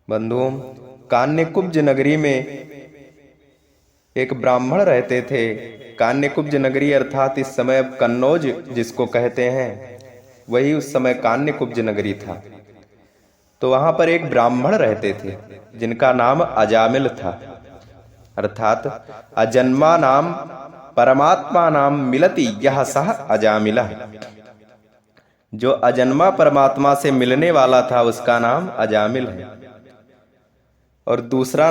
बंधुओं, कान्यकुब्ज नगरी में एक ब्राह्मण रहते थे। कान्यकुब्ज नगरी अर्थात इस समय अब कन्नौज जिसको कहते हैं, वही उस समय कान्यकुब्ज नगरी था। तो वहां पर एक ब्राह्मण रहते थे जिनका नाम अजामिल था, अर्थात अजन्मा नाम परमात्मा नाम मिलति यह सह अजामिला। जो अजन्मा परमात्मा से मिलने वाला था उसका नाम अजामिल है। और दूसरा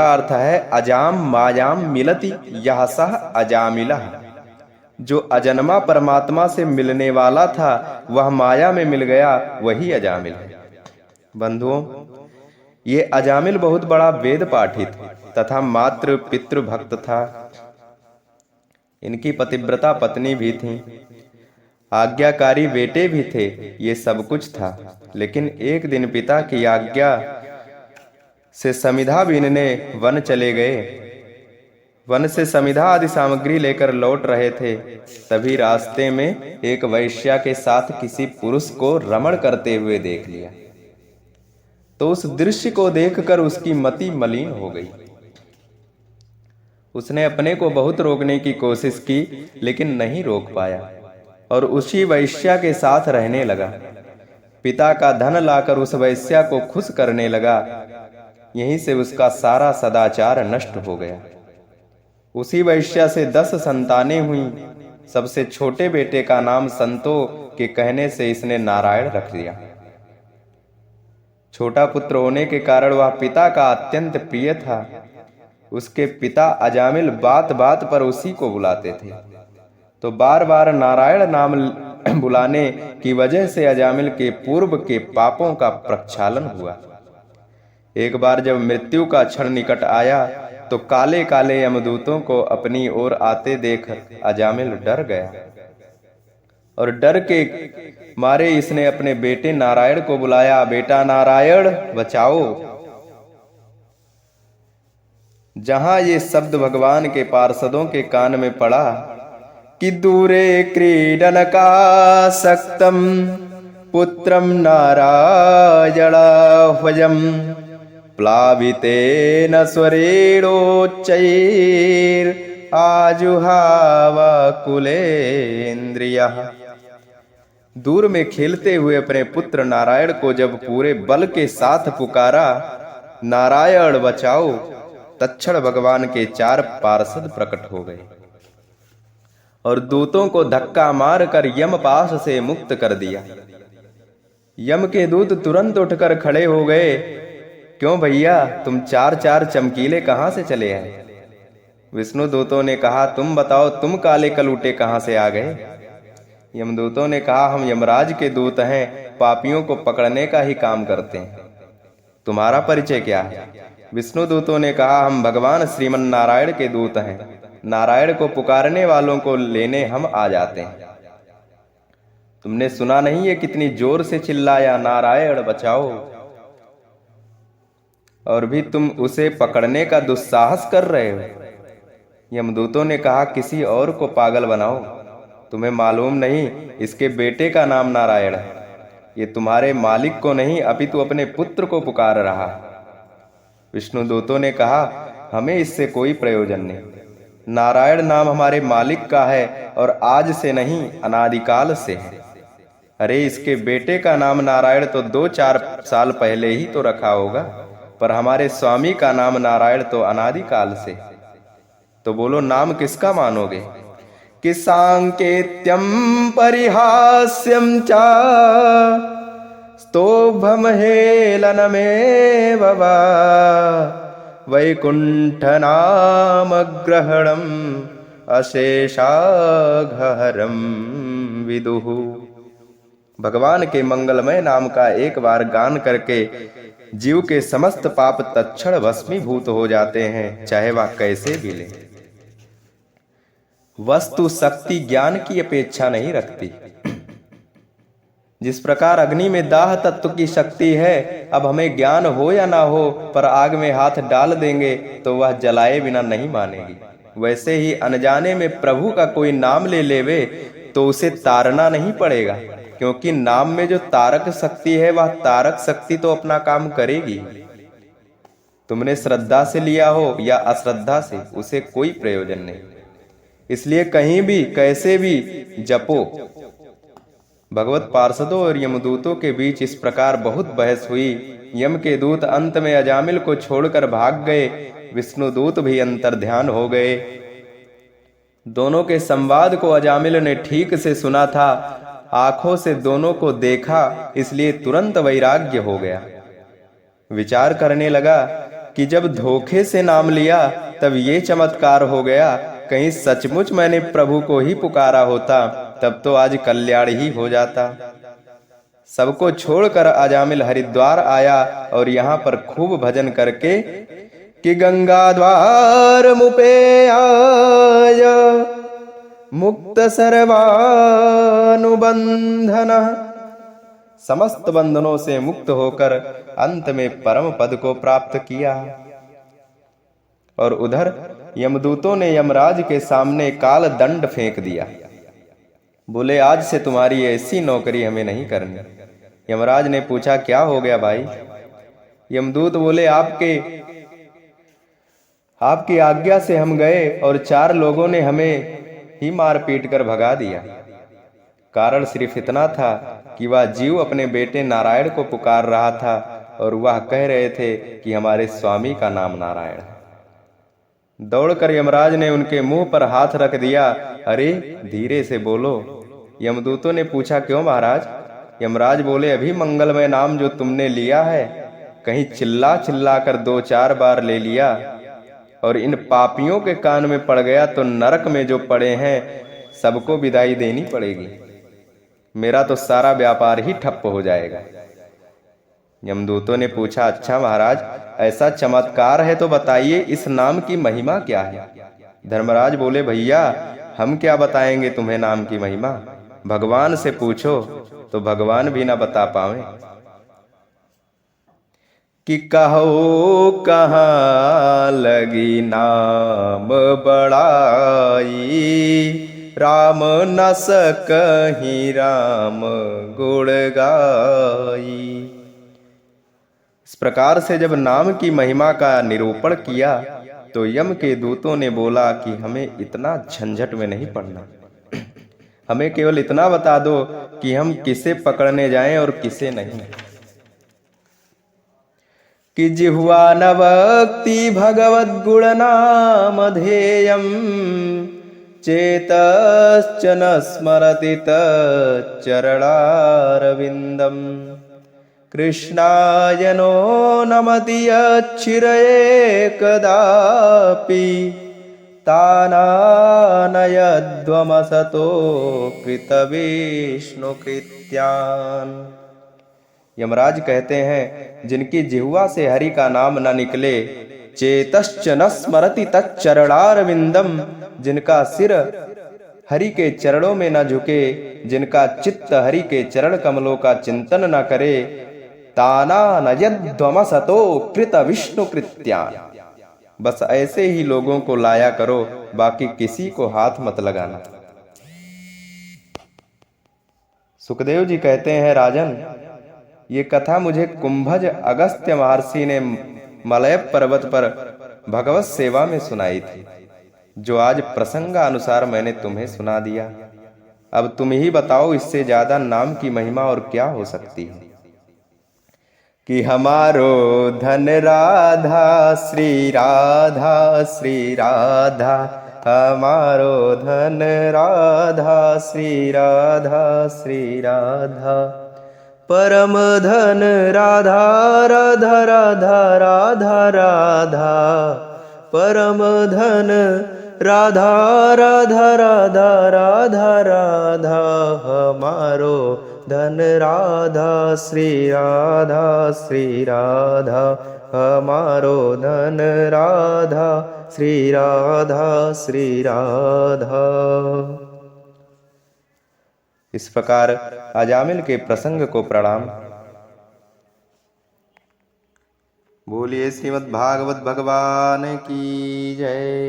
अर्थ है अजाम मायाम मिलति यह सह अजामिला। जो अजन्मा परमात्मा से मिलने वाला था वह माया में मिल गया, वही अजामिल है। बंधुओं, ये अजामिल बहुत बड़ा वेद पाठित तथा मातृ पितृ भक्त था। इनकी पतिव्रता पत्नी भी थी, आज्ञाकारी बेटे भी थे, ये सब कुछ था। लेकिन एक दिन पिता की आज्ञा से समिधा बीनने वन चले गए। वन से समिधा आदि सामग्री लेकर लौट रहे थे, तभी रास्ते में एक वैश्या के साथ किसी पुरुष को रमण करते हुए देख लिया। तो उस दृश्य को देखकर उसकी मति मलिन हो गई। उसने अपने को बहुत रोकने की कोशिश की, लेकिन नहीं रोक पाया और उसी वैश्या के साथ रहने लगा। पिता का धन लाकर उस वैश्या को खुश करने लगा। यहीं से उसका सारा सदाचार नष्ट हो गया। उसी वैश्या से 10 संतानें हुई। सबसे छोटे बेटे का नाम संतो के कहने से इसने नारायण रख दिया। छोटा पुत्र होने के कारण वह पिता का अत्यंत प्रिय था। उसके पिता अजामिल बात बात पर उसी को बुलाते थे, तो बार बार नारायण नाम बुलाने की वजह से अजामिल के पूर्व के पापों का प्रक्षालन हुआ। एक बार जब मृत्यु का क्षण निकट आया तो काले काले यमदूतों को अपनी ओर आते देख अजामिल डर गया और डर के मारे इसने अपने बेटे नारायण को बुलाया। बेटा नारायण बचाओ। जहां ये शब्द भगवान के पार्षदों के कान में पड़ा कि दूरे क्रीडन का सक्तम पुत्रम नारायणाह्वयम् प्लावितेन स्वरेणोच्चैर् आजुहाव कुलेन्द्रियः। दूर में खेलते हुए अपने पुत्र नारायण को जब पूरे बल के साथ पुकारा, नारायण बचाओ, तत्क्षण भगवान के 4 पार्षद प्रकट हो गए और दूतों को धक्का मारकर यमपाश से मुक्त कर दिया। यम के दूत तुरंत उठकर खड़े हो गए। क्यों भैया, तुम 4 चमकीले कहां से चले आए? विष्णु दूतों ने कहा, तुम बताओ, तुम काले कलूटे कहां से आ गए? यमदूतों ने कहा, हम यमराज के दूत हैं, पापियों को पकड़ने का ही काम करते हैं। तुम्हारा परिचय क्या है? विष्णु दूतों ने कहा, हम भगवान श्रीमन नारायण के दूत हैं। नारायण को पुकारने वालों को लेने हम आ जाते हैं। तुमने सुना नहीं है कितनी जोर से चिल्लाया, नारायण बचाओ, और भी तुम उसे पकड़ने का दुस्साहस कर रहे हो। यमदूतों ने कहा, किसी और को पागल बनाओ। तुम्हें मालूम नहीं, इसके बेटे का नाम नारायण है। ये तुम्हारे मालिक को नहीं अपितु अपने पुत्र को पुकार रहा है। विष्णु दूतों ने कहा, हमें इससे कोई प्रयोजन नहीं। नारायण नाम हमारे मालिक का है और आज से नहीं, अनादिकाल से है। अरे, इसके बेटे का नाम नारायण तो 2-4 साल पहले ही तो रखा होगा, पर हमारे स्वामी का नाम नारायण तो अनादिकाल से। तो बोलो, नाम किसका मानोगे? कि सांकेत्यम परिहास्यम चा स्तोभमहेलनमेव वा वैकुंठ नाम ग्रहणम अशेषाघहरम विदुः। भगवान के मंगलमय नाम का एक बार गान करके जीव के समस्त पाप तत्क्षण भस्मीभूत हो जाते हैं, चाहे वह कैसे भी ले। वस्तु शक्ति ज्ञान की अपेक्षा नहीं रखती। जिस प्रकार अग्नि में दाह तत्व की शक्ति है, अब हमें ज्ञान हो या ना हो, पर आग में हाथ डाल देंगे तो वह जलाए बिना नहीं मानेगी। वैसे ही अनजाने में प्रभु का कोई नाम ले लेवे तो उसे तारना नहीं पड़ेगा, क्योंकि नाम में जो तारक शक्ति है वह तारक शक्ति तो अपना काम करेगी। तुमने श्रद्धा से लिया हो या अश्रद्धा से, उसे कोई प्रयोजन नहीं। इसलिए कहीं भी कैसे भी जपो। भगवत पार्षदों और यमदूतों के बीच इस प्रकार बहुत बहस हुई। यम के दूत अंत में अजामिल को छोड़कर भाग गए। विष्णुदूत भी अंतर्ध्यान हो गए। दोनों के संवाद को अजामिल ने ठीक से सुना था, आंखों से दोनों को देखा, इसलिए तुरंत वैराग्य हो गया। विचार करने लगा कि जब धोखे से नाम लिया तब ये चमत्कार हो गया। कहीं सचमुच मैंने प्रभु को ही पुकारा होता तब तो आज कल्याण ही हो जाता। सबको छोड़कर अजामिल हरिद्वार आया और यहाँ पर खूब भजन करके कि गंगा द्वार मुपे आय मुक्त सर्वानुबंधन, समस्त बंधनों से मुक्त होकर अंत में परम पद को प्राप्त किया। और उधर यमदूतों ने यमराज के सामने काल दंड फेंक दिया। बोले आज से तुम्हारी ऐसी नौकरी हमें नहीं करनी। यमराज ने पूछा क्या हो गया भाई? यमदूत बोले आपकी आज्ञा से हम गए और 4 लोगों ने हमें ही मार पीट कर भगा दिया। कारण सिर्फ इतना था कि वह जीव अपने बेटे नारायण को पुकार रहा था और वह कह रहे थे कि हमारे स्वामी का नाम नारायण है। दौड़कर यमराज ने उनके मुंह पर हाथ रख दिया। अरे धीरे से बोलो। यमदूतों ने पूछा क्यों महाराज? यमराज बोले अभी मंगलमय नाम जो तुमने लिया है, कहीं चिल्ला चिल्ला कर 2-4 बार ले लिया और इन पापियों के कान में पड़ गया तो नरक में जो पड़े हैं सबको विदाई देनी पड़ेगी। मेरा तो सारा व्यापार ही ठप्प हो जाएगा। यमदूतों ने पूछा अच्छा महाराज, ऐसा चमत्कार है तो बताइए इस नाम की महिमा क्या है? धर्मराज बोले भैया हम क्या बताएंगे तुम्हें नाम की महिमा, भगवान से पूछो तो भगवान भी ना बता पावे। कि कहो कहाँ लगी नाम बड़ाई, राम न सकहीं राम गुण गाई। इस प्रकार से जब नाम की महिमा का निरूपण किया तो यम के दूतों ने बोला कि हमें इतना झंझट में नहीं पड़ना, हमें केवल इतना बता दो कि हम किसे पकड़ने जाएं और किसे नहीं। कि जिह्वा न वक्ति भगवद गुण नाम ध्येयम्, चेतश्च न स्मरति तच्चरणारविन्दम्। कृष्णाय नो नमति यच्छिरये कदापि, तानानयध्वमसतो कृतविष्णुकृत्यान्। यमराज कहते हैं जिनकी जिह्वा से हरि का नाम न निकले, चेतश्च न स्मरति तच्चरणारविंदम, जिनका सिर हरि के चरणों में न झुके, जिनका चित्त हरि के चरण कमलों का चिंतन न करे, तानानयध्वमसतो कृतविष्णुकृत्यान्। बस ऐसे ही लोगों को लाया करो, बाकी किसी को हाथ मत लगाना। सुखदेव जी कहते हैं राजन, ये कथा मुझे कुंभज अगस्त्य महर्षि ने मलय पर्वत पर भगवत सेवा में सुनाई थी, जो आज प्रसंगानुसार मैंने तुम्हें सुना दिया। अब तुम ही बताओ इससे ज्यादा नाम की महिमा और क्या हो सकती है। कि हमारो धन राधा श्री राधा श्री राधा, हमारो धन राधा श्री राधा श्री राधा। परम धन राधा राधा राधा राधा राधा, परम धन राधा राधा राधा राधा राधा। हमारो धन राधा श्री राधा श्री राधा, हमारो धन राधा श्री राधा श्री राधा। इस प्रकार अजामिल के प्रसंग को प्रणाम। बोलिए श्रीमद् भागवत भगवान की जय।